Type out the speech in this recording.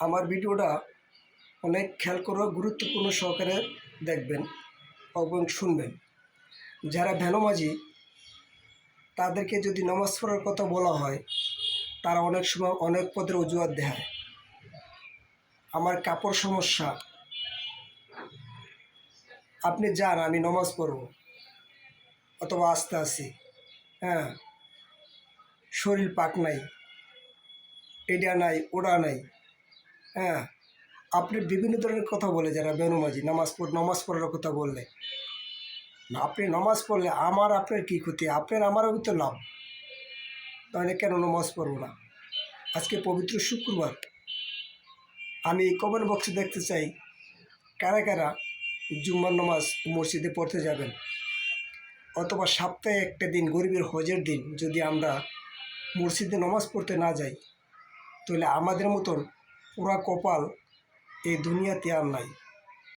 আমার ভিডিওটা অনেক খেয়াল করে গুরুত্বপূর্ণ সহকারে দেখবেন এবং শুনবেন। যারা ভ্যানোমাঝি তাদেরকে যদি নামাজ পড়ার কথা বলা হয়, তারা অনেক সময় অনেক পদের অজুহাত দেখায়। আমার কাপড় সমস্যা, আপনি যান আমি নামাজ পড়ব, অথবা আস্তে আছি, হ্যাঁ শরীর পাক নাই, এটা নাই ওটা নাই, হ্যাঁ আপনি বিভিন্ন ধরনের কথা বলে যারা ভ্যানোমাঝি নামাজ পড়ার কথা বললে, আপনি নামাজ পড়লে আমার আপনার কী ক্ষতি? আপনার আমারও তো লাভ, তাহলে কেন নামাজ পড়ব না? আজকে পবিত্র শুক্রবার, আমি কমেন্ট বক্সে দেখতে চাই কারা কারা জুম্মার নামাজ মসজিদে পড়তে যাবেন, অথবা সপ্তাহে একটা দিন গরিবের হজের দিন যদি আমরা মসজিদে নামাজ পড়তে না যাই, তাহলে আমাদের মতন পুরা কপাল এই দুনিয়াতে আর নাই।